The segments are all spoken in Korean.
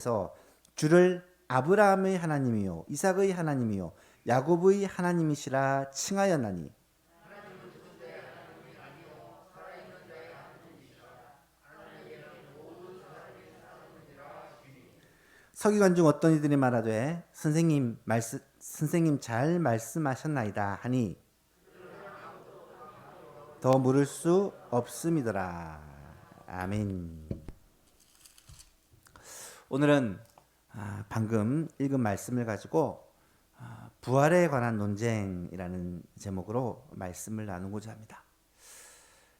그래서 주를 아브라함의 하나님이요 이삭의 하나님이요 야곱의 하나님이시라 칭하였나니 서기관 중 어떤 이들이 말하되 선생님 잘 말씀하셨나이다 하니 더 물을 수 없음이더라. 아멘. 오늘은 방금 읽은 말씀을 가지고 부활에 관한 논쟁이라는 제목으로 말씀을 나누고자 합니다.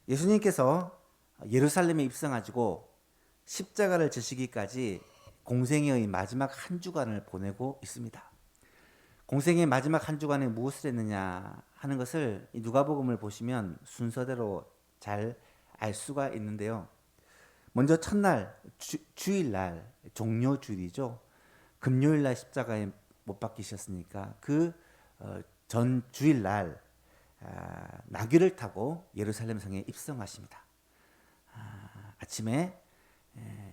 예수님께서 예루살렘에 입성하시고 십자가를 지시기까지 공생의 마지막 한 주간을 보내고 있습니다. 공생의 마지막 한 주간에 무엇을 했느냐 하는 것을 누가복음을 보시면 순서대로 잘 알 수가 있는데요. 먼저 첫날 주일날 종료 주일이죠. 금요일날 십자가에 못 박히셨으니까 그 전 주일날 나귀를 타고 예루살렘 성에 입성하십니다. 아침에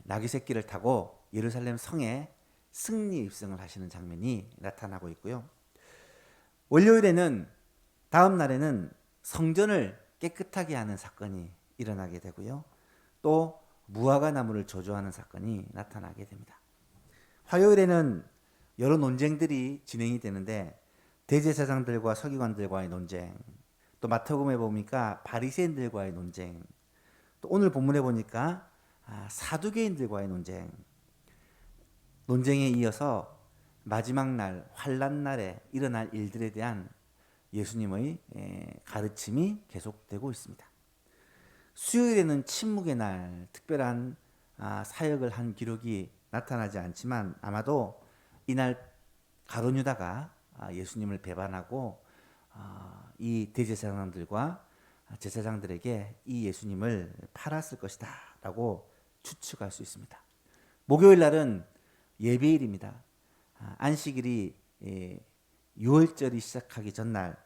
나귀 새끼를 타고 예루살렘 성에 승리 입성을 하시는 장면이 나타나고 있고요. 월요일에는 다음 날에는 성전을 깨끗하게 하는 사건이 일어나게 되고요. 또 무화과 나무를 조조하는 사건이 나타나게 됩니다. 화요일에는 여러 논쟁들이 진행이 되는데 대제사장들과 서기관들과의 논쟁, 또 마태복음에 보니까 바리새인들과의 논쟁, 또 오늘 본문에 보니까 사두개인들과의 논쟁에 이어서 마지막 날 환난 날에 일어날 일들에 대한 예수님의 가르침이 계속되고 있습니다. 수요일에는 침묵의 날, 특별한 사역을 한 기록이 나타나지 않지만 아마도 이날 가룟 유다가 예수님을 배반하고 이 대제사장들과 제사장들에게 이 예수님을 팔았을 것이다 라고 추측할 수 있습니다. 목요일 날은 예배일입니다. 안식일이 유월절이 시작하기 전날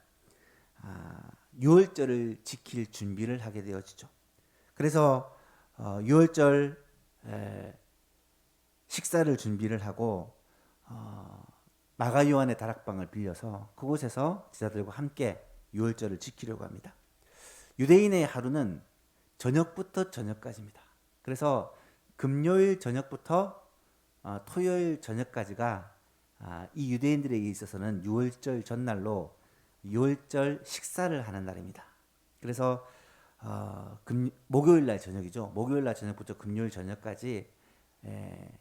6월절을 지킬 준비를 하게 되어지죠. 그래서 6월절 식사를 준비를 하고 마가 요한의 다락방을 빌려서 그곳에서 제자들과 함께 6월절을 지키려고 합니다. 유대인의 하루는 저녁부터 저녁까지입니다. 그래서 금요일 저녁부터 토요일 저녁까지가 이 유대인들에게 있어서는 6월절 전날로 6월절 식사를 하는 날입니다. 그래서 목요일 날 저녁이죠. 목요일 날 저녁부터 금요일 저녁까지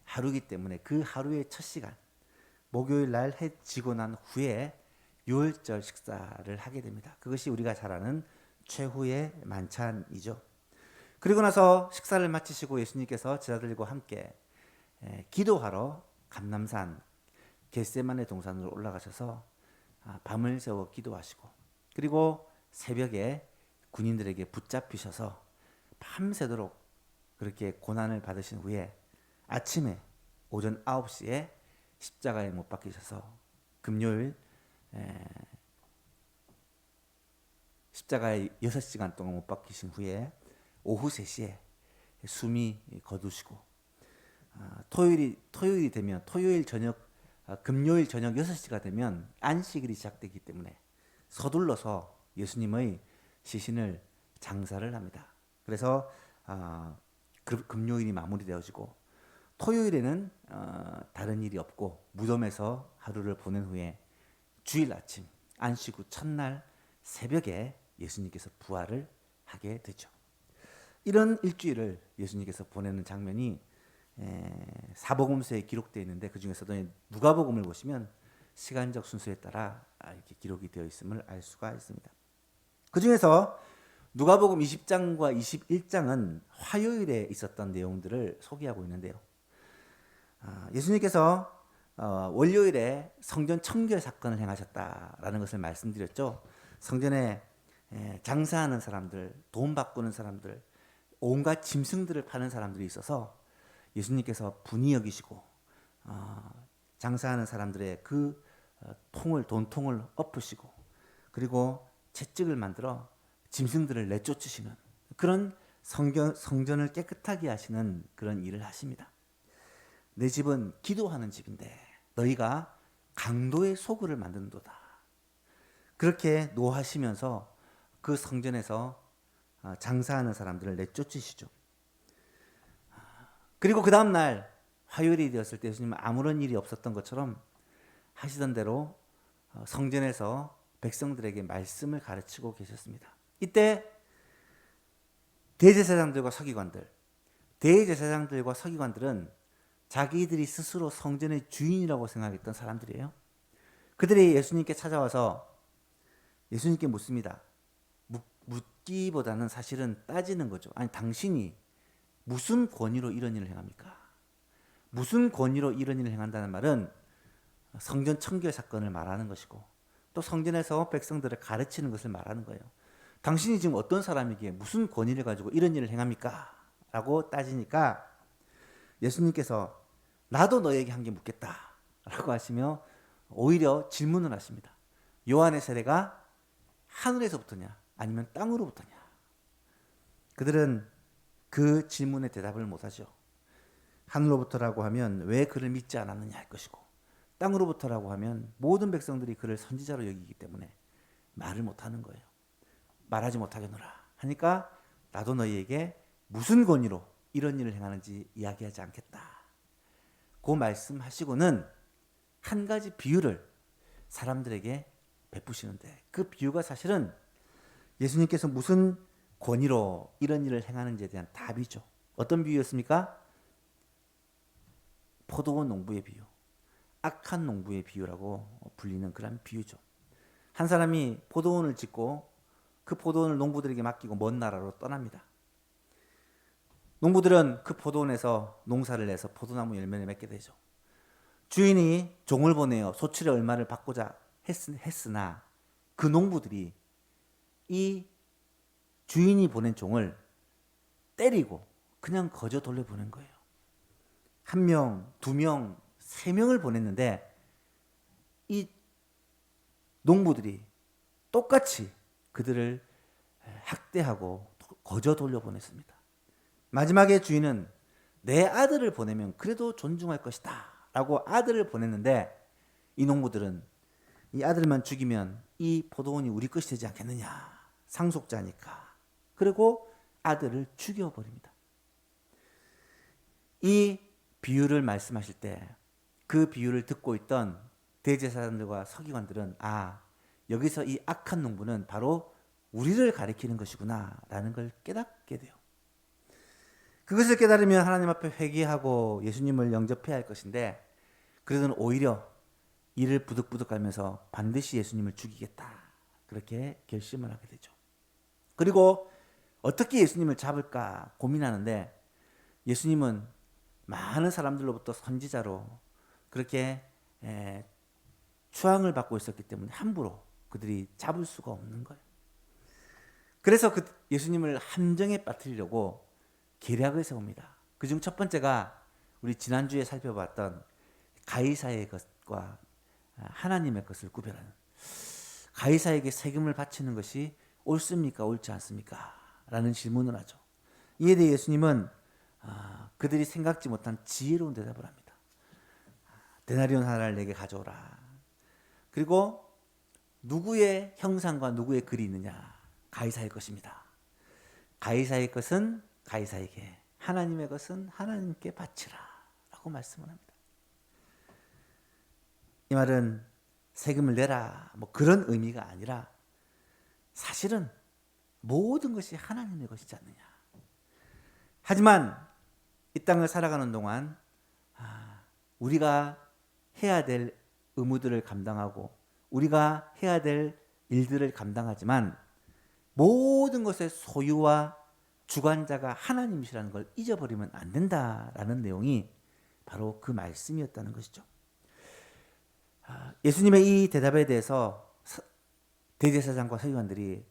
하루이기 때문에 그 하루의 첫 시간 목요일 날 해 지고 난 후에 6월절 식사를 하게 됩니다. 그것이 우리가 잘 아는 최후의 만찬이죠. 그리고 나서 식사를 마치시고 예수님께서 제자들과 함께 기도하러 감람산 겟세마네 동산으로 올라가셔서 밤을 새워 기도하시고 그리고 새벽에 군인들에게 붙잡히셔서 밤새도록 그렇게 고난을 받으신 후에 아침에 오전 9시에 십자가에 못 박히셔서 금요일 십자가에 6시간 동안 못 박히신 후에 오후 3시에 숨이 거두시고 토요일이 되면 금요일 저녁 6시가 되면 안식일이 시작되기 때문에 서둘러서 예수님의 시신을 장사를 합니다. 그래서 금요일이 마무리되어지고 토요일에는 다른 일이 없고 무덤에서 하루를 보낸 후에 주일 아침 안식 후 첫날 새벽에 예수님께서 부활을 하게 되죠. 이런 일주일을 예수님께서 보내는 장면이 사복음서에 기록되어 있는데 그 중에서도 누가복음을 보시면 시간적 순서에 따라 이렇게 기록이 되어 있음을 알 수가 있습니다. 그 중에서 누가복음 20장과 21장은 화요일에 있었던 내용들을 소개하고 있는데요. 예수님께서 월요일에 성전 청결 사건을 행하셨다라는 것을 말씀드렸죠. 성전에 장사하는 사람들, 돈 바꾸는 사람들, 온갖 짐승들을 파는 사람들이 있어서 예수님께서 분이 여기시고 장사하는 사람들의 그 돈통을 엎으시고 그리고 채찍을 만들어 짐승들을 내쫓으시는 그런 성전을 깨끗하게 하시는 그런 일을 하십니다. 내 집은 기도하는 집인데 너희가 강도의 소굴을 만든도다. 그렇게 노하시면서 그 성전에서 장사하는 사람들을 내쫓으시죠. 그리고 그 다음 날 화요일이 되었을 때 예수님은 아무런 일이 없었던 것처럼 하시던 대로 성전에서 백성들에게 말씀을 가르치고 계셨습니다. 이때 대제사장들과 서기관들은 자기들이 스스로 성전의 주인이라고 생각했던 사람들이에요. 그들이 예수님께 찾아와서 예수님께 묻습니다. 묻기보다는 사실은 따지는 거죠. 아니, 당신이 무슨 권위로 이런 일을 행합니까? 무슨 권위로 이런 일을 행한다는 말은 성전 청결 사건을 말하는 것이고 또 성전에서 백성들을 가르치는 것을 말하는 거예요. 당신이 지금 어떤 사람이기에 무슨 권위를 가지고 이런 일을 행합니까? 라고 따지니까 예수님께서 나도 너에게 한 게 묻겠다 라고 하시며 오히려 질문을 하십니다. 요한의 세례가 하늘에서부터냐 아니면 땅으로부터냐? 그들은 그 질문에 대답을 못하죠. 하늘로부터라고 하면 왜 그를 믿지 않았느냐 할 것이고 땅으로부터라고 하면 모든 백성들이 그를 선지자로 여기기 때문에 말을 못하는 거예요. 말하지 못하겠노라 하니까 나도 너희에게 무슨 권위로 이런 일을 행하는지 이야기하지 않겠다. 그 말씀하시고는 한 가지 비유를 사람들에게 베푸시는데 그 비유가 사실은 예수님께서 무슨 권위로 이런 일을 행하는지에 대한 답이죠. 어떤 비유였습니까? 포도원 농부의 비유, 악한 농부의 비유라고 불리는 그런 비유죠. 한 사람이 포도원을 짓고 그 포도원을 농부들에게 맡기고 먼 나라로 떠납니다. 농부들은 그 포도원에서 농사를 내서 포도나무 열매를 맺게 되죠. 주인이 종을 보내어 소출의 얼마를 받고자 했으나 그 농부들이 이 주인이 보낸 종을 때리고 그냥 거저 돌려보낸 거예요. 1명, 2명, 3명을 보냈는데 이 농부들이 똑같이 그들을 학대하고 거저 돌려보냈습니다. 마지막에 주인은 내 아들을 보내면 그래도 존중할 것이다 라고 아들을 보냈는데 이 농부들은 이 아들만 죽이면 이 포도원이 우리 것이 되지 않겠느냐, 상속자니까. 그리고 아들을 죽여버립니다. 이 비유를 말씀하실 때 그 비유를 듣고 있던 대제사장들과 서기관들은 여기서 이 악한 농부는 바로 우리를 가리키는 것이구나 라는 걸 깨닫게 돼요. 그것을 깨달으면 하나님 앞에 회개하고 예수님을 영접해야 할 것인데 그들은 오히려 이를 부득부득 가면서 반드시 예수님을 죽이겠다 그렇게 결심을 하게 되죠. 그리고 어떻게 예수님을 잡을까 고민하는데 예수님은 많은 사람들로부터 선지자로 그렇게 추앙을 받고 있었기 때문에 함부로 그들이 잡을 수가 없는 거예요. 그래서 예수님을 함정에 빠뜨리려고 계략을 세웁니다. 그중 첫 번째가 우리 지난주에 살펴봤던 가이사의 것과 하나님의 것을 구별하는, 가이사에게 세금을 바치는 것이 옳습니까 옳지 않습니까? 라는 질문을 하죠. 이에 대해 예수님은 그들이 생각지 못한 지혜로운 대답을 합니다. 데나리온 하나를 내게 가져오라. 그리고 누구의 형상과 누구의 글이 있느냐? 가이사의 것입니다. 가이사의 것은 가이사에게, 하나님의 것은 하나님께 바치라 라고 말씀을 합니다. 이 말은 세금을 내라 그런 의미가 아니라 사실은 모든 것이 하나님의 것이지 않느냐. 하지만 이 땅을 살아가는 동안 우리가 해야 될 의무들을 감당하고 우리가 해야 될 일들을 감당하지만 모든 것의 소유와 주관자가 하나님이시라는 걸 잊어버리면 안 된다라는 내용이 바로 그 말씀이었다는 것이죠. 예수님의 이 대답에 대해서 대제사장과 서기관들이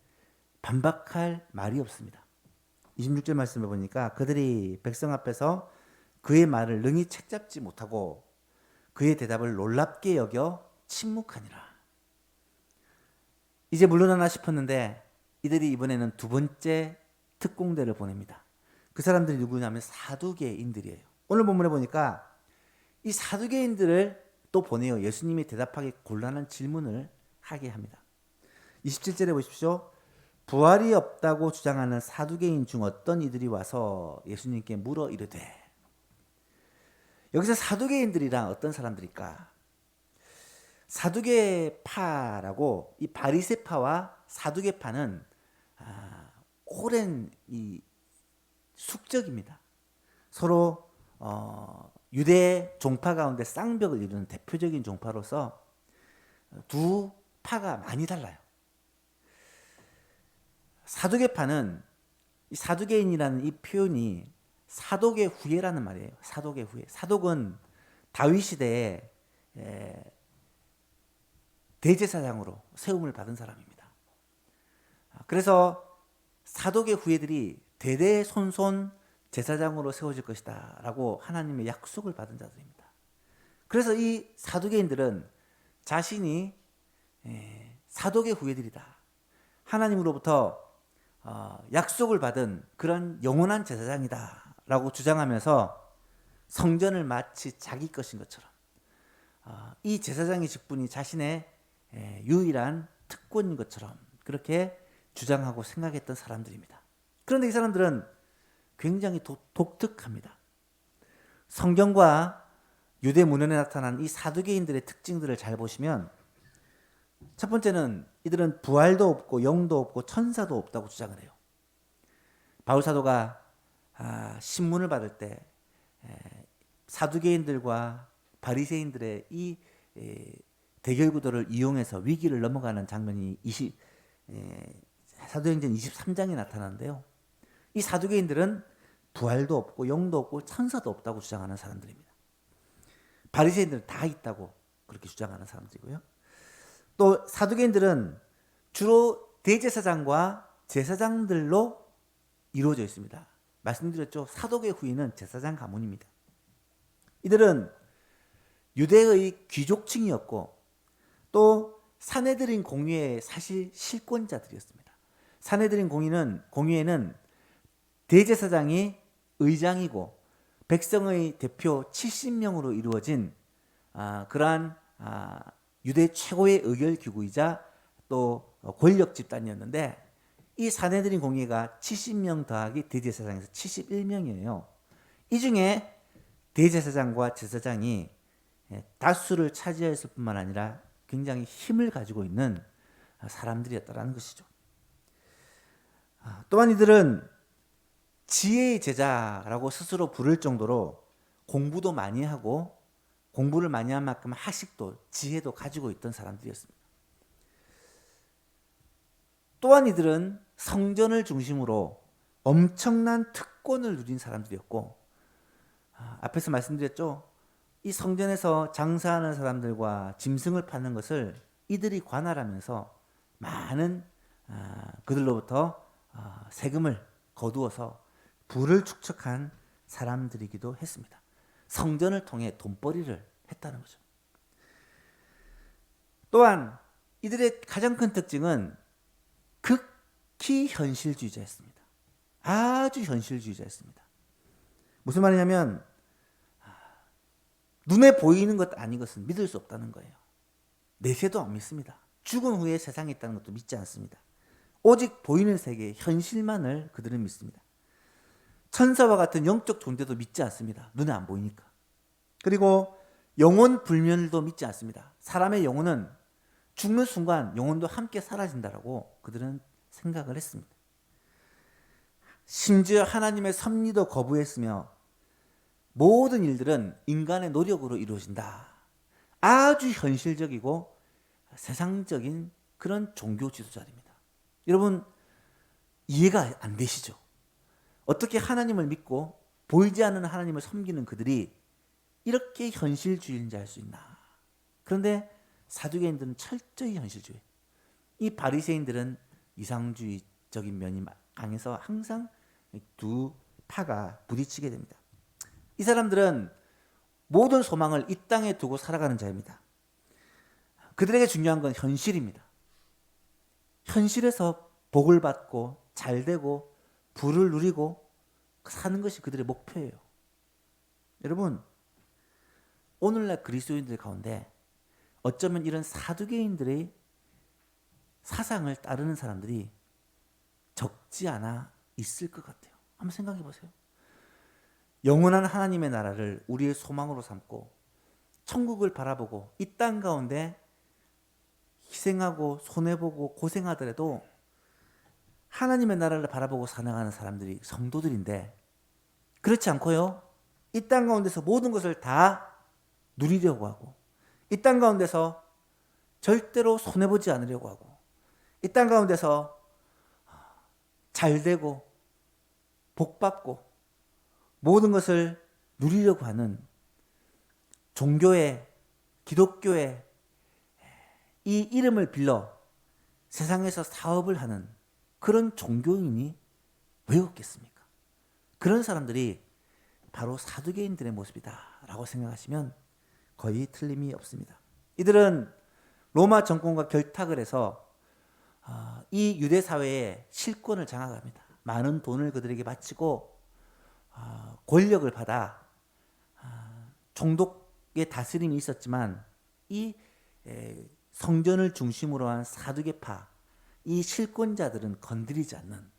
반박할 말이 없습니다. 26절 말씀을 보니까 그들이 백성 앞에서 그의 말을 능히 책잡지 못하고 그의 대답을 놀랍게 여겨 침묵하니라. 이제 물러나나 싶었는데 이들이 이번에는 두 번째 특공대를 보냅니다. 그 사람들이 누구냐면 사두개인들이에요. 오늘 본문에 보니까 이 사두개인들을 또 보내어 예수님이 대답하기 곤란한 질문을 하게 합니다. 27절에 보십시오. 부활이 없다고 주장하는 사두개인 중 어떤 이들이 와서 예수님께 물어 이르되. 여기서 사두개인들이란 어떤 사람들일까? 사두개파라고, 이 바리새파와 사두개파는 오랜 이 숙적입니다. 서로 유대 종파 가운데 쌍벽을 이루는 대표적인 종파로서 두 파가 많이 달라요. 사두개파는, 이 사두개인이라는 이 표현이 사독의 후예라는 말이에요. 사독의 후예. 사독은 다윗 시대에 대제사장으로 세움을 받은 사람입니다. 그래서 사독의 후예들이 대대손손 제사장으로 세워질 것이다 라고 하나님의 약속을 받은 자들입니다. 그래서 이 사두개인들은 자신이 사독의 후예들이다, 하나님으로부터 약속을 받은 그런 영원한 제사장이다 라고 주장하면서 성전을 마치 자기 것인 것처럼 이 제사장의 직분이 자신의 유일한 특권인 것처럼 그렇게 주장하고 생각했던 사람들입니다. 그런데 이 사람들은 굉장히 독특합니다. 성경과 유대 문헌에 나타난 이 사두개인들의 특징들을 잘 보시면, 첫 번째는 이들은 부활도 없고 영도 없고 천사도 없다고 주장을 해요. 바울 사도가 신문을 받을 때 사두개인들과 바리새인들의 이 대결 구도를 이용해서 위기를 넘어가는 장면이 사도행전 23장에 나타나는데요. 이 사두개인들은 부활도 없고 영도 없고 천사도 없다고 주장하는 사람들입니다. 바리새인들은 다 있다고 그렇게 주장하는 사람들이고요. 또 사두개인들은 주로 대제사장과 제사장들로 이루어져 있습니다. 말씀드렸죠. 사독의 후예는 제사장 가문입니다. 이들은 유대의 귀족층이었고 또 사내들인 공회의 사실 실권자들이었습니다. 사내들인 공회에는 대제사장이 의장이고 백성의 대표 70명으로 이루어진 그러한 유대 최고의 의결기구이자 또 권력 집단이었는데, 이 사내들인 공회가 70명 더하기 대제사장에서 71명이에요. 이 중에 대제사장과 제사장이 다수를 차지했을 뿐만 아니라 굉장히 힘을 가지고 있는 사람들이었다는 것이죠. 또한 이들은 지혜의 제자라고 스스로 부를 정도로 공부도 많이 하고 공부를 많이 한 만큼 학식도 지혜도 가지고 있던 사람들이었습니다. 또한 이들은 성전을 중심으로 엄청난 특권을 누린 사람들이었고, 앞에서 말씀드렸죠. 이 성전에서 장사하는 사람들과 짐승을 파는 것을 이들이 관할하면서 많은 그들로부터 세금을 거두어서 부를 축적한 사람들이기도 했습니다. 성전을 통해 돈벌이를 했다는 거죠. 또한 이들의 가장 큰 특징은 극히 현실주의자였습니다. 아주 현실주의자였습니다. 무슨 말이냐면 눈에 보이는 것 아닌 것은 믿을 수 없다는 거예요. 내세도 안 믿습니다. 죽은 후에 세상에 있다는 것도 믿지 않습니다. 오직 보이는 세계, 현실만을 그들은 믿습니다. 천사와 같은 영적 존재도 믿지 않습니다. 눈에 안 보이니까. 그리고 영혼 불멸도 믿지 않습니다. 사람의 영혼은 죽는 순간 영혼도 함께 사라진다라고 그들은 생각을 했습니다. 심지어 하나님의 섭리도 거부했으며 모든 일들은 인간의 노력으로 이루어진다. 아주 현실적이고 세상적인 그런 종교 지도자입니다. 여러분, 이해가 안 되시죠? 어떻게 하나님을 믿고 보이지 않는 하나님을 섬기는 그들이 이렇게 현실주의인지 알 수 있나? 그런데 사두개인들은 철저히 현실주의. 이 바리새인들은 이상주의적인 면이 강해서 항상 두 파가 부딪히게 됩니다. 이 사람들은 모든 소망을 이 땅에 두고 살아가는 자입니다. 그들에게 중요한 건 현실입니다. 현실에서 복을 받고 잘되고 부를 누리고 사는 것이 그들의 목표예요. 여러분, 오늘날 그리스도인들 가운데 어쩌면 이런 사두개인들의 사상을 따르는 사람들이 적지 않아 있을 것 같아요. 한번 생각해 보세요. 영원한 하나님의 나라를 우리의 소망으로 삼고 천국을 바라보고 이 땅 가운데 희생하고 손해보고 고생하더라도 하나님의 나라를 바라보고 살아가는 사람들이 성도들인데, 그렇지 않고요, 이 땅 가운데서 모든 것을 다 누리려고 하고, 이 땅 가운데서 절대로 손해보지 않으려고 하고, 이 땅 가운데서 잘되고 복받고 모든 것을 누리려고 하는 종교의, 기독교의 이 이름을 빌려 세상에서 사업을 하는 그런 종교인이 왜 없겠습니까? 그런 사람들이 바로 사두개인들의 모습이다라고 생각하시면 거의 틀림이 없습니다. 이들은 로마 정권과 결탁을 해서 이 유대 사회의 실권을 장악합니다. 많은 돈을 그들에게 바치고 권력을 받아 종독의 다스림이 있었지만 이 성전을 중심으로 한 사두개파, 이 실권자들은 건드리지 않는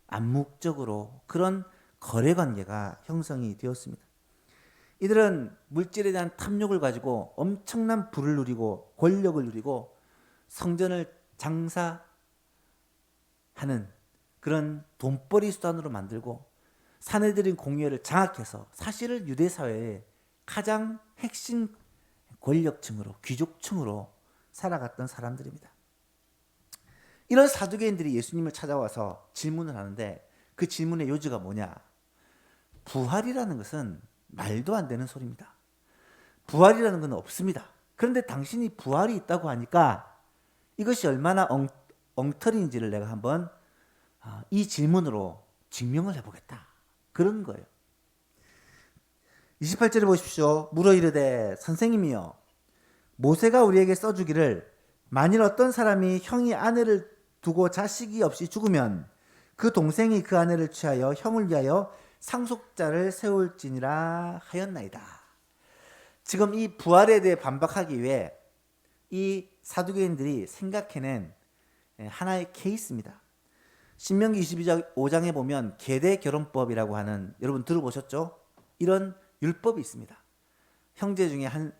암묵적으로 그런 거래관계가 형성이 되었습니다. 이들은 물질에 대한 탐욕을 가지고 엄청난 부를 누리고 권력을 누리고 성전을 장사하는 그런 돈벌이 수단으로 만들고 사내들인 공예를 장악해서 사실은 유대 사회의 가장 핵심 권력층으로, 귀족층으로 살아갔던 사람들입니다. 이런 사두개인들이 예수님을 찾아와서 질문을 하는데 그 질문의 요지가 뭐냐? 부활이라는 것은 말도 안 되는 소리입니다. 부활이라는 건 없습니다. 그런데 당신이 부활이 있다고 하니까 이것이 얼마나 엉터리인지를 내가 한번 이 질문으로 증명을 해보겠다. 그런 거예요. 28절에 보십시오. 물어 이르되 선생님이여, 모세가 우리에게 써주기를 만일 어떤 사람이 형이 아내를 두고 자식이 없이 죽으면 그 동생이 그 아내를 취하여 형을 위하여 상속자를 세울지니라 하였나이다. 지금 이 부활에 대해 반박하기 위해 이 사두개인들이 생각해낸 하나의 케이스입니다. 신명기 22장 보면 계대 결혼법이라고 하는, 여러분 들어보셨죠? 이런 율법이 있습니다. 형제 중에 한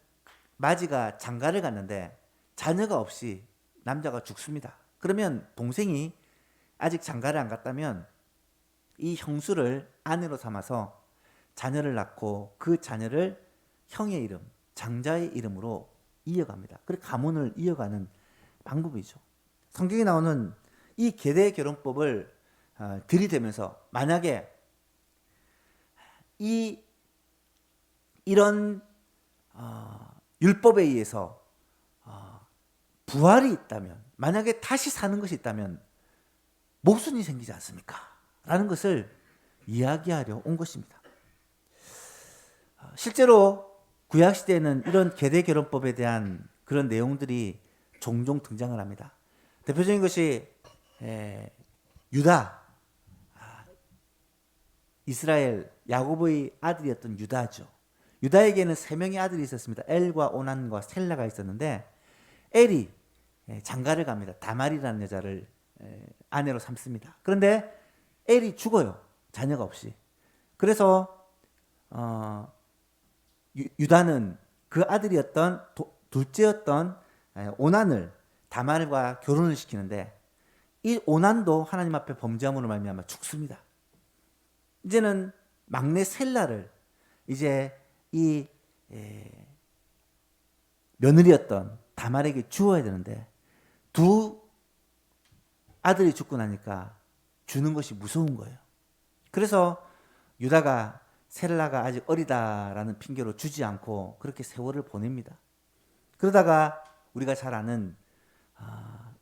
마지가 장가를 갔는데 자녀가 없이 남자가 죽습니다. 그러면 동생이 아직 장가를 안 갔다면 이 형수를 아내로 삼아서 자녀를 낳고 그 자녀를 형의 이름, 장자의 이름으로 이어갑니다. 그래서 가문을 이어가는 방법이죠. 성경에 나오는 이 계대 결혼법을 들이대면서 만약에 이런 율법에 의해서 부활이 있다면, 만약에 다시 사는 것이 있다면 모순이 생기지 않습니까? 라는 것을 이야기하려 온 것입니다. 실제로 구약시대에는 이런 계대결혼법에 대한 그런 내용들이 종종 등장을 합니다. 대표적인 것이 유다, 이스라엘, 야곱의 아들이었던 유다죠. 유다에게는 3명의 아들이 있었습니다. 엘과 오난과 셀라가 있었는데 엘이 장가를 갑니다. 다말이라는 여자를 아내로 삼습니다. 그런데 엘이 죽어요. 자녀가 없이. 그래서 유다는 그 아들이었던 둘째였던 오난을 다말과 결혼을 시키는데 이 오난도 하나님 앞에 범죄함으로 말미암아 죽습니다. 이제는 막내 셀라를 이제 이 며느리였던 다말에게 주어야 되는데 두 아들이 죽고 나니까 주는 것이 무서운 거예요. 그래서 유다가 셀라가 아직 어리다라는 핑계로 주지 않고 그렇게 세월을 보냅니다. 그러다가 우리가 잘 아는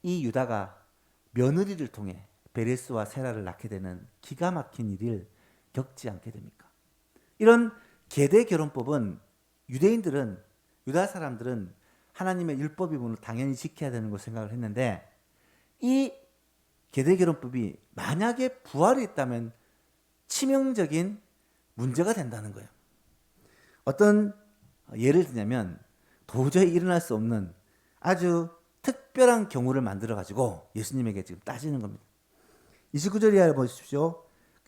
이 유다가 며느리를 통해 베레스와 세라를 낳게 되는 기가 막힌 일을 겪지 않게 됩니까? 이런 계대 결혼법은 유대인들은, 유다 사람들은 하나님의 율법임을 당연히 지켜야 되는 걸 생각을 했는데 이 계대 결혼법이 만약에 부활이 있다면 치명적인 문제가 된다는 거예요. 어떤 예를 들자면 도저히 일어날 수 없는 아주 특별한 경우를 만들어 가지고 예수님에게 지금 따지는 겁니다. 29절 이하를 보십시오.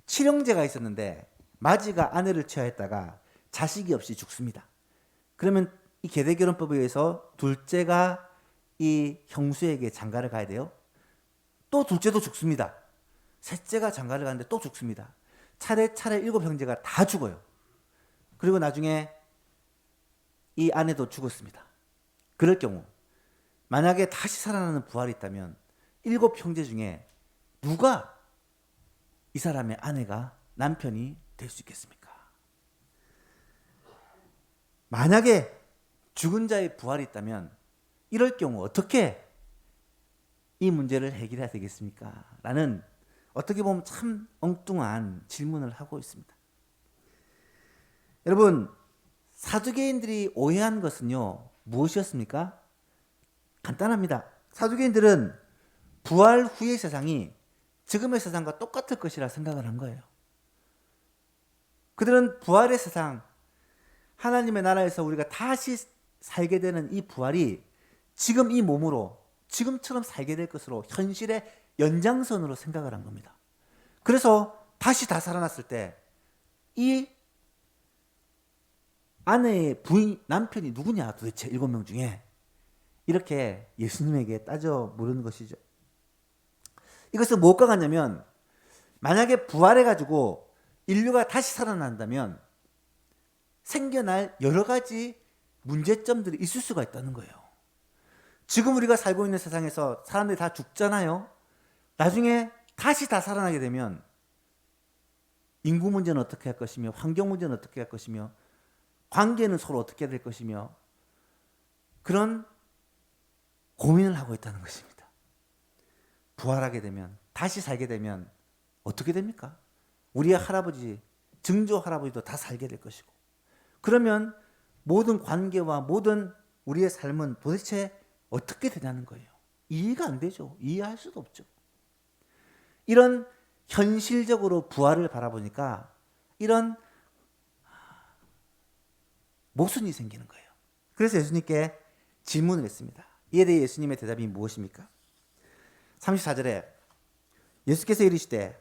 칠형제가 있었는데 마지가 아내를 취하였다가 자식이 없이 죽습니다. 그러면 이 계대결혼법에 의해서 둘째가 이 형수에게 장가를 가야 돼요. 또 둘째도 죽습니다. 셋째가 장가를 가는데 또 죽습니다. 차례차례 7형제가 다 죽어요. 그리고 나중에 이 아내도 죽었습니다. 그럴 경우 만약에 다시 살아나는 부활이 있다면 7형제 중에 누가 이 사람의 아내가 남편이 될 수 있겠습니까? 만약에 죽은 자의 부활이 있다면 이럴 경우 어떻게 이 문제를 해결해야 되겠습니까? 라는 어떻게 보면 참 엉뚱한 질문을 하고 있습니다. 여러분, 사두개인들이 오해한 것은요, 무엇이었습니까? 간단합니다. 사두개인들은 부활 후의 세상이 지금의 세상과 똑같을 것이라 생각을 한 거예요. 그들은 부활의 세상, 하나님의 나라에서 우리가 다시 살게 되는 이 부활이 지금 이 몸으로 지금처럼 살게 될 것으로 현실의 연장선으로 생각을 한 겁니다. 그래서 다시 다 살아났을 때 이 아내의 부인, 남편이 누구냐 도대체 7명 중에 이렇게 예수님에게 따져 물은 것이죠. 이것은 무엇과 같냐면 만약에 부활해가지고 인류가 다시 살아난다면 생겨날 여러 가지 문제점들이 있을 수가 있다는 거예요. 지금 우리가 살고 있는 세상에서 사람들이 다 죽잖아요. 나중에 다시 다 살아나게 되면 인구 문제는 어떻게 할 것이며 환경 문제는 어떻게 할 것이며 관계는 서로 어떻게 될 것이며 그런 고민을 하고 있다는 것입니다. 부활하게 되면 다시 살게 되면 어떻게 됩니까? 우리의 할아버지, 증조 할아버지도 다 살게 될 것이고 그러면 모든 관계와 모든 우리의 삶은 도대체 어떻게 되냐는 거예요. 이해가 안 되죠. 이해할 수도 없죠. 이런 현실적으로 부활을 바라보니까 이런 모순이 생기는 거예요. 그래서 예수님께 질문을 했습니다. 이에 대해 예수님의 대답이 무엇입니까? 34절에 예수께서 이르시되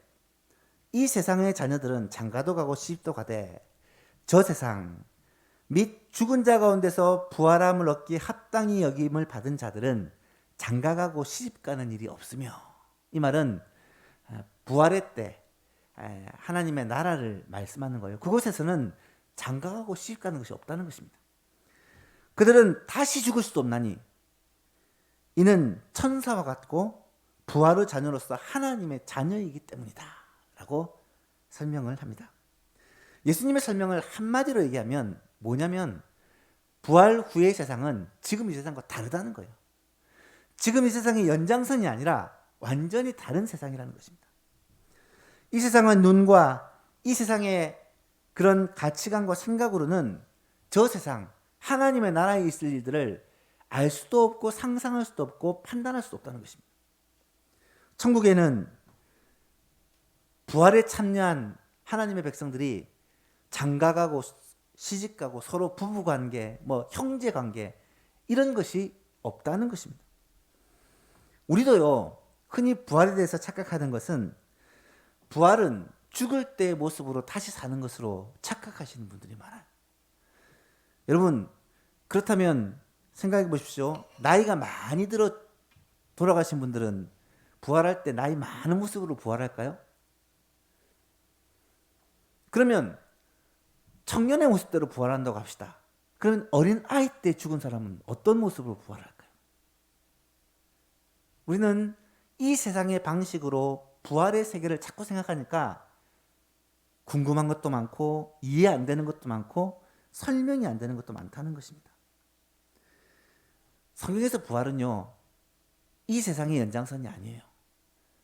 이 세상의 자녀들은 장가도 가고 시집도 가되 저 세상 및 죽은 자 가운데서 부활함을 얻기 합당히 여김을 받은 자들은 장가가고 시집가는 일이 없으며 이 말은 부활의 때 하나님의 나라를 말씀하는 거예요. 그곳에서는 장가가고 시집가는 것이 없다는 것입니다. 그들은 다시 죽을 수도 없나니 이는 천사와 같고 부활의 자녀로서 하나님의 자녀이기 때문이다 라고 설명을 합니다. 예수님의 설명을 한마디로 얘기하면 뭐냐면 부활 후의 세상은 지금 이 세상과 다르다는 거예요. 지금 이 세상의 연장선이 아니라 완전히 다른 세상이라는 것입니다. 이 세상은 눈과 이 세상의 그런 가치관과 생각으로는 저 세상 하나님의 나라에 있을 일들을 알 수도 없고 상상할 수도 없고 판단할 수도 없다는 것입니다. 천국에는 부활에 참여한 하나님의 백성들이 장가가고 시집가고 서로 부부관계, 형제관계 이런 것이 없다는 것입니다. 우리도요 흔히 부활에 대해서 착각하는 것은 부활은 죽을 때의 모습으로 다시 사는 것으로 착각하시는 분들이 많아요. 여러분 그렇다면 생각해 보십시오. 나이가 많이 들어 돌아가신 분들은 부활할 때 나이 많은 모습으로 부활할까요? 그러면 청년의 모습대로 부활한다고 합시다. 그러면 어린 아이 때 죽은 사람은 어떤 모습으로 부활할까요? 우리는 이 세상의 방식으로 부활의 세계를 자꾸 생각하니까 궁금한 것도 많고 이해 안 되는 것도 많고 설명이 안 되는 것도 많다는 것입니다. 성경에서 부활은요 이 세상의 연장선이 아니에요.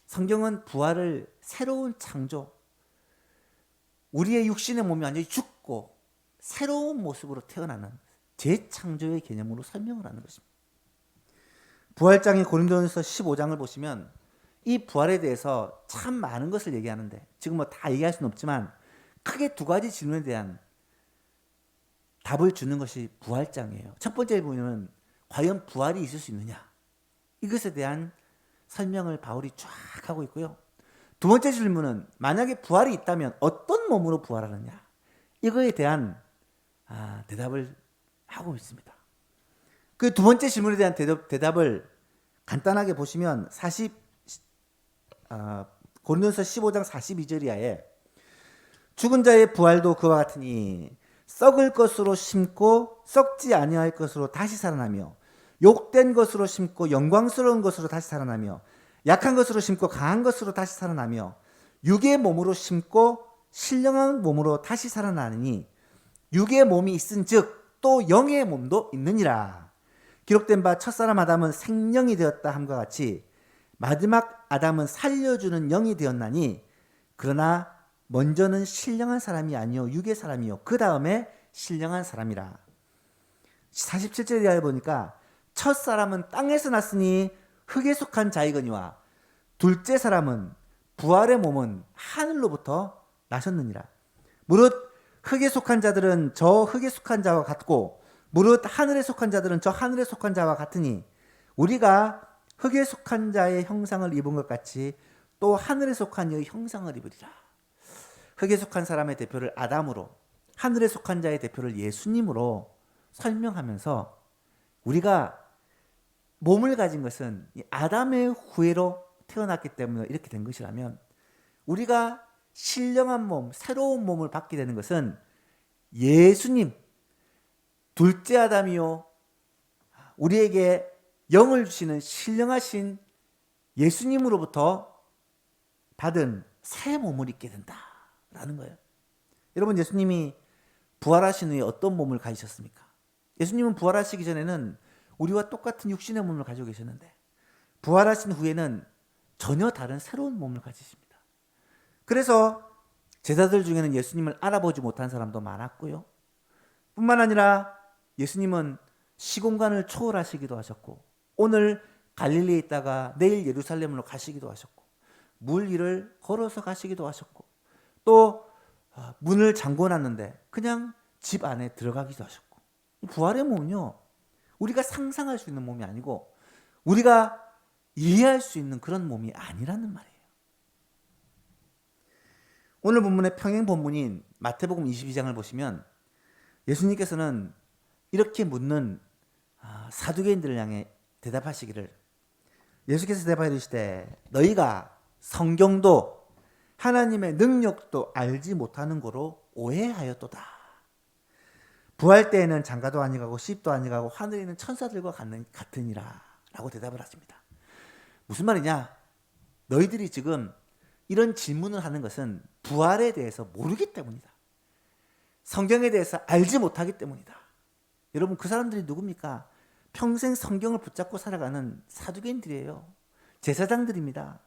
성경은 부활을 새로운 창조, 우리의 육신의 몸이 완전히 죽고 새로운 모습으로 태어나는 재창조의 개념으로 설명을 하는 것입니다. 부활장인 고린도전서 15장을 보시면 이 부활에 대해서 참 많은 것을 얘기하는데 지금 다 얘기할 수는 없지만 크게 두 가지 질문에 대한 답을 주는 것이 부활장이에요. 첫 번째 질문은 과연 부활이 있을 수 있느냐? 이것에 대한 설명을 바울이 쫙 하고 있고요. 두 번째 질문은 만약에 부활이 있다면 어떤 몸으로 부활하느냐? 이거에 대한 대답을 하고 있습니다. 그 두 번째 질문에 대한 대답을 간단하게 보시면 고린도서 15장 42절 이하에 죽은 자의 부활도 그와 같으니 썩을 것으로 심고 썩지 아니할 것으로 다시 살아나며 욕된 것으로 심고 영광스러운 것으로 다시 살아나며 약한 것으로 심고 강한 것으로 다시 살아나며 육의 몸으로 심고 신령한 몸으로 다시 살아나느니 육의 몸이 있은즉 또 영의 몸도 있느니라. 기록된 바 첫사람 아담은 생령이 되었다 함과 같이 마지막 아담은 살려주는 영이 되었나니 그러나 먼저는 신령한 사람이 아니요 육의 사람이요 그 다음에 신령한 사람이라. 47절 이하에 보니까 첫 사람은 땅에서 났으니 흙에 속한 자이거니와 둘째 사람은 부활의 몸은 하늘로부터 나셨느니라. 무릇 흙에 속한 자들은 저 흙에 속한 자와 같고 무릇 하늘에 속한 자들은 저 하늘에 속한 자와 같으니 우리가 흙에 속한 자의 형상을 입은 것 같이 또 하늘에 속한 이의 형상을 입으리라. 흙에 속한 사람의 대표를 아담으로 하늘에 속한 자의 대표를 예수님으로 설명하면서 우리가 몸을 가진 것은 아담의 후예로 태어났기 때문에 이렇게 된 것이라면 우리가 신령한 몸, 새로운 몸을 받게 되는 것은 예수님, 둘째 아담이요 우리에게 영을 주시는 신령하신 예수님으로부터 받은 새 몸을 입게 된다라는 거예요. 여러분, 예수님이 부활하신 후에 어떤 몸을 가지셨습니까? 예수님은 부활하시기 전에는 우리와 똑같은 육신의 몸을 가지고 계셨는데 부활하신 후에는 전혀 다른 새로운 몸을 가지십니다. 그래서 제자들 중에는 예수님을 알아보지 못한 사람도 많았고요. 뿐만 아니라 예수님은 시공간을 초월하시기도 하셨고 오늘 갈릴리에 있다가 내일 예루살렘으로 가시기도 하셨고 물 위를 걸어서 가시기도 하셨고 또 문을 잠궈놨는데 그냥 집 안에 들어가기도 하셨고 부활의 몸은요 우리가 상상할 수 있는 몸이 아니고 우리가 이해할 수 있는 그런 몸이 아니라는 말이에요. 오늘 본문의 평행 본문인 마태복음 22장을 보시면 예수님께서는 이렇게 묻는 사두개인들을 향해 대답하시기를 예수께서 대답하여 이르시되 너희가 성경도 하나님의 능력도 알지 못하는 거로 오해하였도다. 부활 때에는 장가도 아니가고 시집도 아니가고 하늘에 있는 천사들과 같으니라 라고 대답을 하십니다. 무슨 말이냐? 너희들이 지금 이런 질문을 하는 것은 부활에 대해서 모르기 때문이다. 성경에 대해서 알지 못하기 때문이다. 여러분, 그 사람들이 누굽니까? 평생 성경을 붙잡고 살아가는 사두개인들이에요. 제사장들입니다.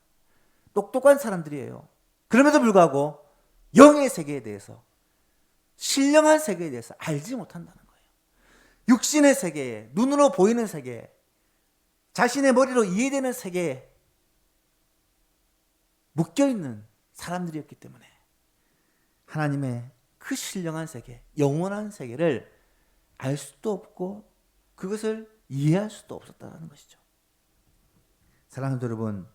똑똑한 사람들이에요. 그럼에도 불구하고 영의 세계에 대해서 신령한 세계에 대해서 알지 못한다는 거예요. 육신의 세계에 눈으로 보이는 세계에 자신의 머리로 이해되는 세계에 묶여있는 사람들이었기 때문에 하나님의 그 신령한 세계, 영원한 세계를 알 수도 없고 그것을 이해할 수도 없었다는 것이죠. 사랑하는 여러분,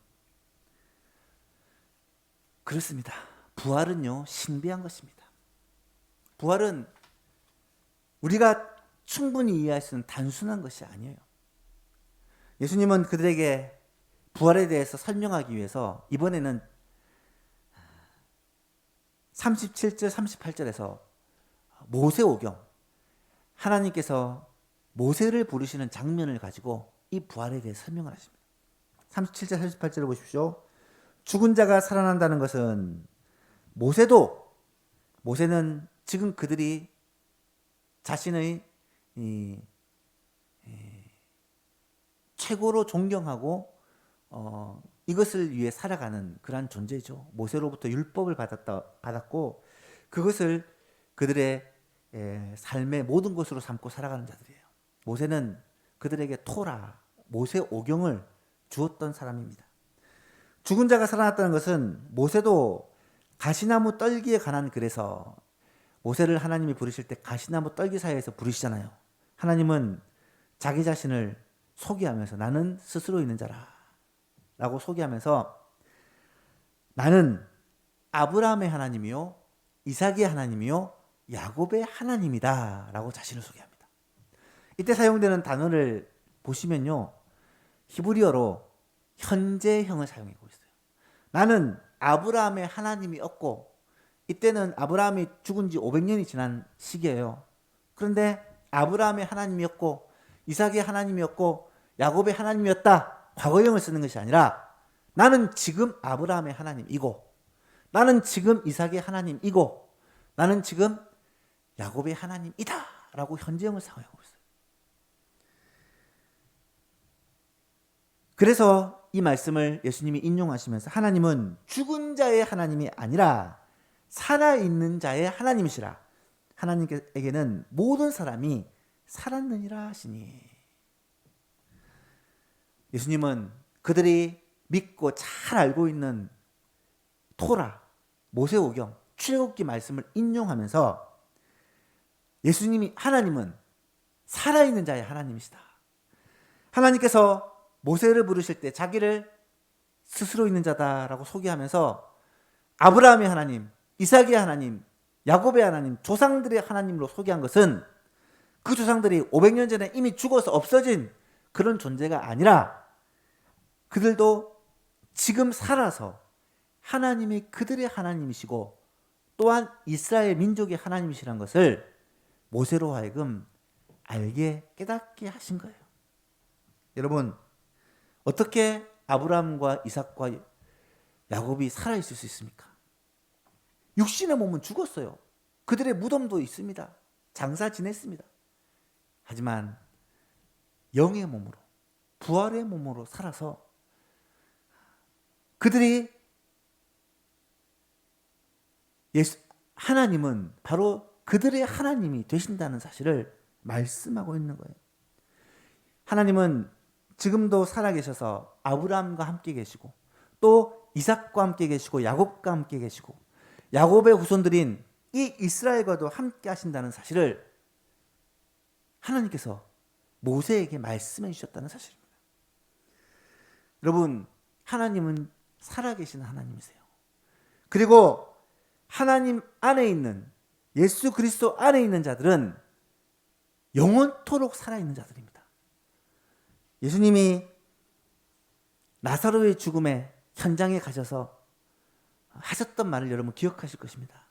그렇습니다. 부활은요 신비한 것입니다. 부활은 우리가 충분히 이해할 수 있는 단순한 것이 아니에요. 예수님은 그들에게 부활에 대해서 설명하기 위해서 이번에는 37절 38절에서 모세오경, 하나님께서 모세를 부르시는 장면을 가지고 이 부활에 대해 설명을 하십니다. 37절 38절을 보십시오. 죽은 자가 살아난다는 것은 모세는 지금 그들이 자신의 최고로 존경하고 이것을 위해 살아가는 그러한 존재죠. 모세로부터 율법을 받았고 그것을 그들의 삶의 모든 것으로 삼고 살아가는 자들이에요. 모세는 그들에게 토라, 모세오경을 주었던 사람입니다. 죽은 자가 살아났다는 것은 모세도 가시나무 떨기에 관한 글에서 모세를 하나님이 부르실 때 가시나무 떨기 사이에서 부르시잖아요. 하나님은 자기 자신을 소개하면서 나는 스스로 있는 자라 라고 소개하면서 나는 아브라함의 하나님이요 이삭의 하나님이요 야곱의 하나님이다 라고 자신을 소개합니다. 이때 사용되는 단어를 보시면요, 히브리어로 현재형을 사용하고 있어요. 나는 아브라함의 하나님이었고, 이때는 아브라함이 죽은 지 500년이 지난 시기예요. 그런데 아브라함의 하나님이었고 이삭의 하나님이었고 야곱의 하나님이었다, 과거형을 쓰는 것이 아니라 나는 지금 아브라함의 하나님이고 나는 지금 이삭의 하나님이고 나는 지금 야곱의 하나님이다 라고 현재형을 사용하고 있어요. 그래서 이 말씀을 예수님이 인용하시면서 하나님은 죽은 자의 하나님이 아니라 살아있는 자의 하나님이시라. 하나님께게는 모든 사람이 살았느니라 하시니, 예수님은 그들이 믿고 잘 알고 있는 토라, 모세오경, 출애굽기 말씀을 인용하면서 예수님이, 하나님은 살아있는 자의 하나님이시다. 하나님께서 모세를 부르실 때 자기를 스스로 있는 자다라고 소개하면서 아브라함의 하나님, 이삭의 하나님, 야곱의 하나님, 조상들의 하나님으로 소개한 것은 그 조상들이 500년 전에 이미 죽어서 없어진 그런 존재가 아니라 그들도 지금 살아서 하나님이 그들의 하나님이시고 또한 이스라엘 민족의 하나님이시란 것을 모세로 하여금 알게 깨닫게 하신 거예요. 여러분, 어떻게 아브라함과 이삭과 야곱이 살아있을 수 있습니까? 육신의 몸은 죽었어요. 그들의 무덤도 있습니다. 장사 지냈습니다. 하지만 영의 몸으로, 부활의 몸으로 살아서 그들이 하나님은 바로 그들의 하나님이 되신다는 사실을 말씀하고 있는 거예요. 하나님은 지금도 살아계셔서 아브라함과 함께 계시고 또 이삭과 함께 계시고 야곱과 함께 계시고 야곱의 후손들인 이 이스라엘과도 함께 하신다는 사실을 하나님께서 모세에게 말씀해 주셨다는 사실입니다. 여러분, 하나님은 살아계신 하나님이세요. 그리고 하나님 안에 있는, 예수 그리스도 안에 있는 자들은 영원토록 살아있는 자들입니다. 예수님이 나사로의 죽음의 현장에 가셔서 하셨던 말을 여러분 기억하실 것입니다.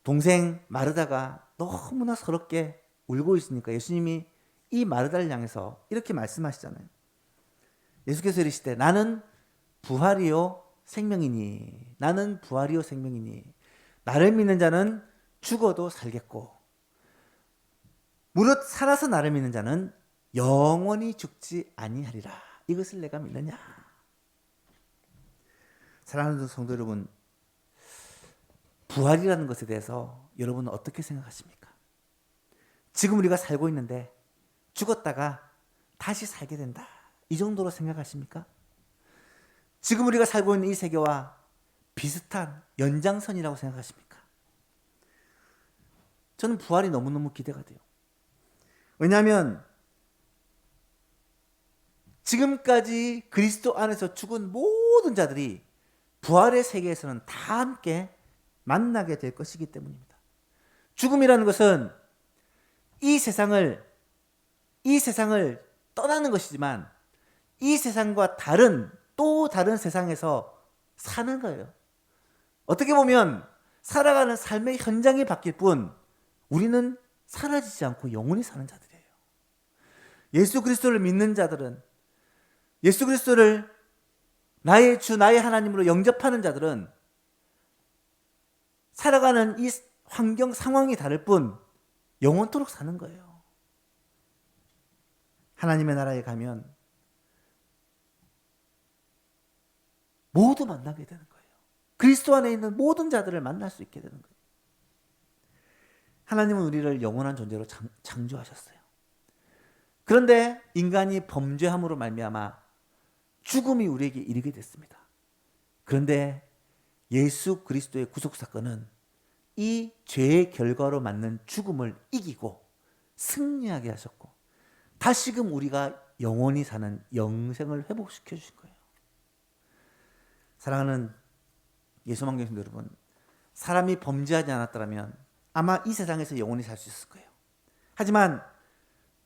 동생 마르다가 너무나 서럽게 울고 있으니까 예수님이 이 마르다를 향해서 이렇게 말씀하시잖아요. 예수께서 이르시되 나는 부활이요 생명이니, 나는 부활이요 생명이니 나를 믿는 자는 죽어도 살겠고 무릇 살아서 나를 믿는 자는 영원히 죽지 아니하리라. 이것을 내가 믿느냐? 사랑하는 성도 여러분, 부활이라는 것에 대해서 여러분은 어떻게 생각하십니까? 지금 우리가 살고 있는데 죽었다가 다시 살게 된다, 이 정도로 생각하십니까? 지금 우리가 살고 있는 이 세계와 비슷한 연장선이라고 생각하십니까? 저는 부활이 너무너무 기대가 돼요. 왜냐하면 지금까지 그리스도 안에서 죽은 모든 자들이 부활의 세계에서는 다 함께 만나게 될 것이기 때문입니다. 죽음이라는 것은 이 세상을 떠나는 것이지만 이 세상과 또 다른 세상에서 사는 거예요. 어떻게 보면 살아가는 삶의 현장이 바뀔 뿐 우리는 사라지지 않고 영원히 사는 자들이에요. 예수 그리스도를 믿는 자들은, 예수 그리스도를 나의 주, 나의 하나님으로 영접하는 자들은 살아가는 이 환경, 상황이 다를 뿐 영원토록 사는 거예요. 하나님의 나라에 가면 모두 만나게 되는 거예요. 그리스도 안에 있는 모든 자들을 만날 수 있게 되는 거예요. 하나님은 우리를 영원한 존재로 창조하셨어요. 그런데 인간이 범죄함으로 말미암아 죽음이 우리에게 이르게 됐습니다. 그런데 예수 그리스도의 구속 사건은 이 죄의 결과로 맞는 죽음을 이기고 승리하게 하셨고 다시금 우리가 영원히 사는 영생을 회복시켜 주신 거예요. 사랑하는 예수만 교신 여러분, 사람이 범죄하지 않았더라면 아마 이 세상에서 영원히 살 수 있을 거예요. 하지만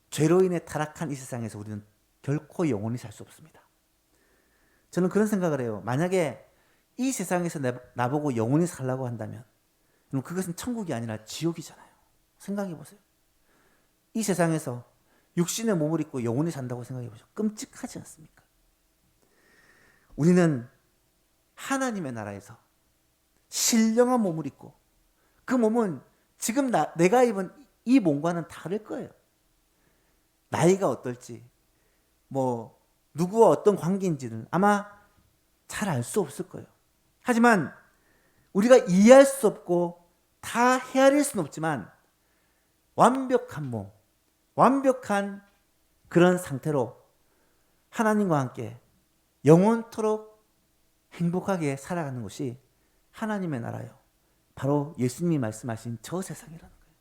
죄로 인해 타락한 이 세상에서 우리는 결코 영원히 살 수 없습니다. 저는 그런 생각을 해요. 만약에 이 세상에서 나보고 영원히 살라고 한다면 그럼 그것은 천국이 아니라 지옥이잖아요. 생각해 보세요. 이 세상에서 육신의 몸을 입고 영원히 산다고 생각해 보세요. 끔찍하지 않습니까? 우리는 하나님의 나라에서 신령한 몸을 입고 그 몸은 지금 내가 입은 이 몸과는 다를 거예요. 나이가 어떨지 누구와 어떤 관계인지는 아마 잘 알 수 없을 거예요. 하지만 우리가 이해할 수 없고 다 헤아릴 수는 없지만 완벽한 몸, 완벽한 그런 상태로 하나님과 함께 영원토록 행복하게 살아가는 것이 하나님의 나라요. 바로 예수님이 말씀하신 저 세상이라는 거예요.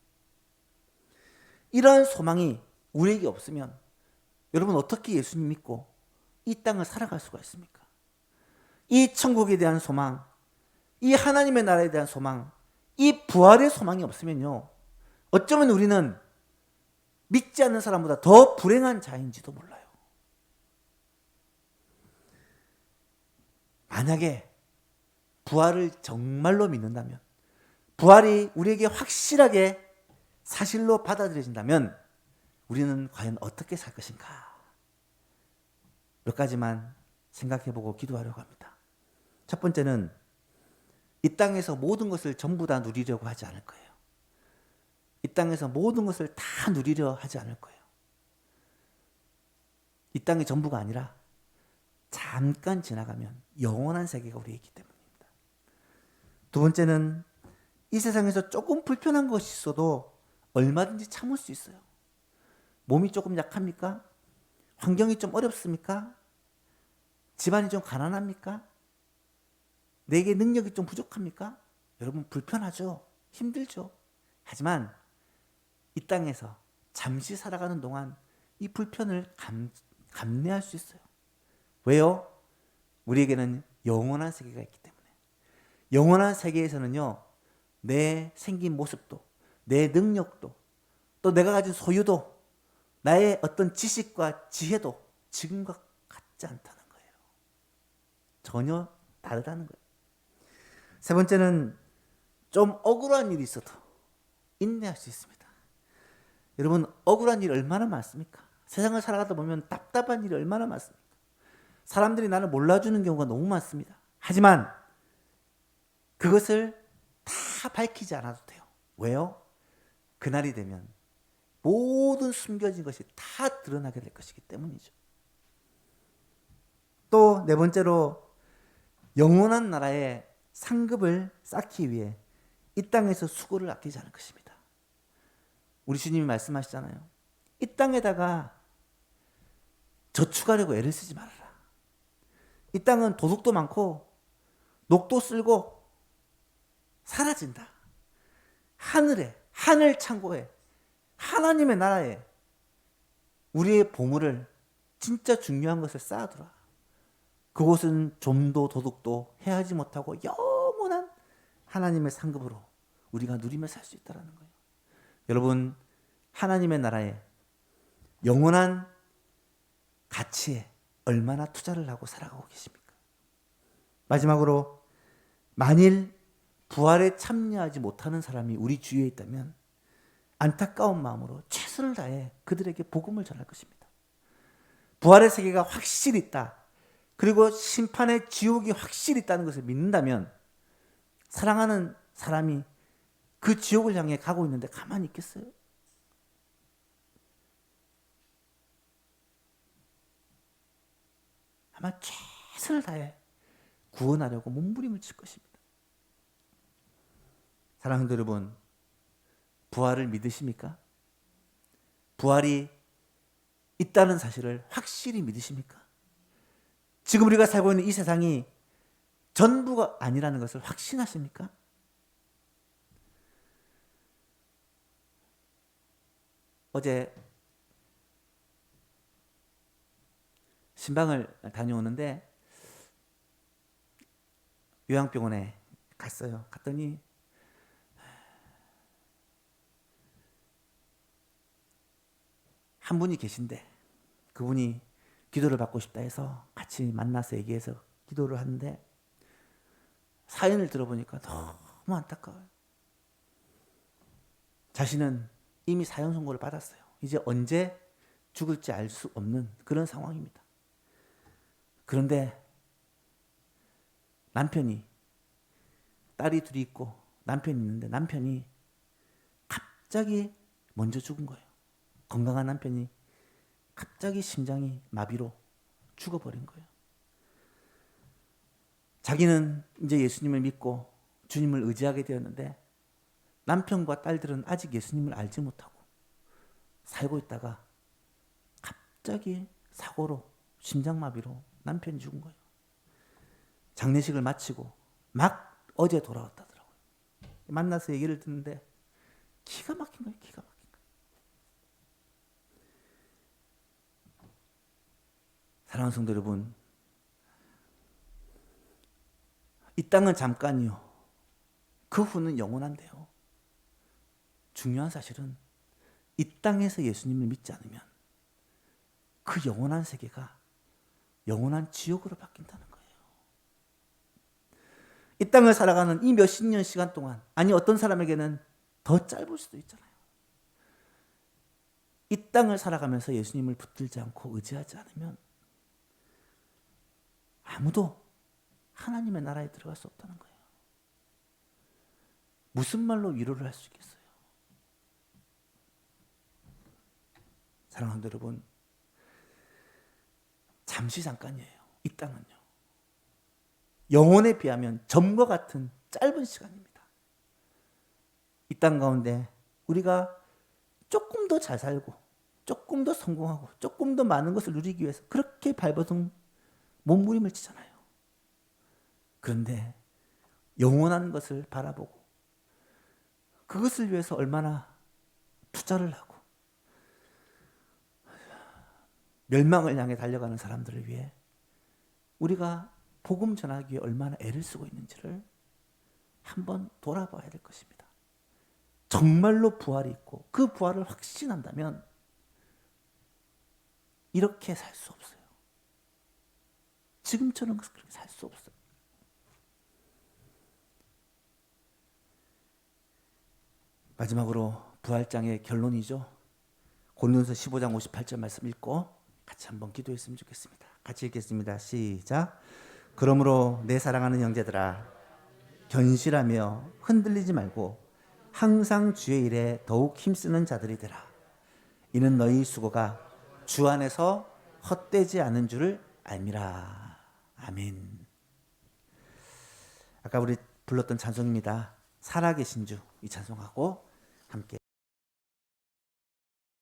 이러한 소망이 우리에게 없으면 여러분 어떻게 예수님 믿고 이 땅을 살아갈 수가 있습니까? 이 천국에 대한 소망, 이 하나님의 나라에 대한 소망, 이 부활의 소망이 없으면요, 어쩌면 우리는 믿지 않는 사람보다 더 불행한 자인지도 몰라요. 만약에 부활을 정말로 믿는다면, 부활이 우리에게 확실하게 사실로 받아들여진다면 우리는 과연 어떻게 살 것인가? 몇 가지만 생각해보고 기도하려고 합니다. 첫 번째는 이 땅에서 모든 것을 전부 다 누리려고 하지 않을 거예요. 이 땅에서 모든 것을 다 누리려 하지 않을 거예요. 이 땅이 전부가 아니라 잠깐 지나가면 영원한 세계가 우리에 있기 때문입니다. 두 번째는 이 세상에서 조금 불편한 것이 있어도 얼마든지 참을 수 있어요. 몸이 조금 약합니까? 환경이 좀 어렵습니까? 집안이 좀 가난합니까? 내게 능력이 좀 부족합니까? 여러분 불편하죠? 힘들죠? 하지만 이 땅에서 잠시 살아가는 동안 이 불편을 감내할 수 있어요. 왜요? 우리에게는 영원한 세계가 있기 때문에. 영원한 세계에서는요, 내 생긴 모습도, 내 능력도, 또 내가 가진 소유도, 나의 어떤 지식과 지혜도 지금과 같지 않다는 거예요. 전혀 다르다는 거예요. 세 번째는 좀 억울한 일이 있어도 인내할 수 있습니다. 여러분, 억울한 일 얼마나 많습니까? 세상을 살아가다 보면 답답한 일이 얼마나 많습니까? 사람들이 나를 몰라주는 경우가 너무 많습니다. 하지만 그것을 다 밝히지 않아도 돼요. 왜요? 그날이 되면 모든 숨겨진 것이 다 드러나게 될 것이기 때문이죠. 또 네 번째로 영원한 나라의 상급을 쌓기 위해 이 땅에서 수고를 아끼지 않을 것입니다. 우리 주님이 말씀하시잖아요. 이 땅에다가 저축하려고 애를 쓰지 말아라. 이 땅은 도둑도 많고 녹도 쓸고 사라진다. 하늘 창고에 하나님의 나라에 우리의 보물을 진짜 중요한 것을 쌓아두라. 그곳은 좀도 도둑도 해하지 못하고 영원한 하나님의 상급으로 우리가 누리며 살 수 있다는 거예요. 여러분, 하나님의 나라에 영원한 가치에 얼마나 투자를 하고 살아가고 계십니까? 마지막으로 만일 부활에 참여하지 못하는 사람이 우리 주위에 있다면 안타까운 마음으로 최선을 다해 그들에게 복음을 전할 것입니다. 부활의 세계가 확실히 있다. 그리고 심판의 지옥이 확실히 있다는 것을 믿는다면 사랑하는 사람이 그 지옥을 향해 가고 있는데 가만히 있겠어요? 아마 최선을 다해 구원하려고 몸부림을 칠 것입니다. 사랑하는 여러분, 부활을 믿으십니까? 부활이 있다는 사실을 확실히 믿으십니까? 지금 우리가 살고 있는 이 세상이 전부가 아니라는 것을 확신하십니까? 어제 신방을 다녀오는데 요양병원에 갔어요. 갔더니 한 분이 계신데 그분이 기도를 받고 싶다 해서 같이 만나서 얘기해서 기도를 하는데 사연을 들어보니까 너무 안타까워요. 자신은 이미 사형 선고를 받았어요. 이제 언제 죽을지 알 수 없는 그런 상황입니다. 그런데 남편이, 딸이 둘이 있고 남편이 있는데 남편이 갑자기 먼저 죽은 거예요. 건강한 남편이 갑자기 심장이 마비로 죽어버린 거예요. 자기는 이제 예수님을 믿고 주님을 의지하게 되었는데 남편과 딸들은 아직 예수님을 알지 못하고 살고 있다가 갑자기 사고로 심장마비로 남편이 죽은 거예요. 장례식을 마치고 막 어제 돌아왔다더라고요. 만나서 얘기를 듣는데 기가 막힌 거예요. 기가 막힌 거예요. 사랑하는 성도 여러분, 이 땅은 잠깐이요. 그 후는 영원한데요. 중요한 사실은 이 땅에서 예수님을 믿지 않으면 그 영원한 세계가 영원한 지옥으로 바뀐다는 거예요. 이 땅을 살아가는 이 몇십 년 시간 동안, 아니 어떤 사람에게는 더 짧을 수도 있잖아요. 이 땅을 살아가면서 예수님을 붙들지 않고 의지하지 않으면 아무도 하나님의 나라에 들어갈 수 없다는 거예요. 무슨 말로 위로를 할 수 있겠어요? 사랑하는 여러분, 잠시 잠깐이에요. 이 땅은요. 영혼에 비하면 점과 같은 짧은 시간입니다. 이 땅 가운데 우리가 조금 더 잘 살고 조금 더 성공하고 조금 더 많은 것을 누리기 위해서 그렇게 발버둥 몸부림을 치잖아요. 그런데 영원한 것을 바라보고 그것을 위해서 얼마나 투자를 하고 멸망을 향해 달려가는 사람들을 위해 우리가 복음 전하기 위해 얼마나 애를 쓰고 있는지를 한번 돌아봐야 될 것입니다. 정말로 부활이 있고 그 부활을 확신한다면 이렇게 살 수 없어요. 지금처럼 그렇게 살 수 없어요. 마지막으로 부활장의 결론이죠. 고린도서 15장 58절 말씀 읽고 같이 한번 기도했으면 좋겠습니다. 같이 읽겠습니다. 시작. 그러므로 내 사랑하는 형제들아, 견실하며 흔들리지 말고 항상 주의 일에 더욱 힘쓰는 자들이 되라. 이는 너희 수고가 주 안에서 헛되지 않은 줄을 알미라. 아멘. 아까 우리 불렀던 찬송입니다. 살아계신 주, 이 찬송하고 함께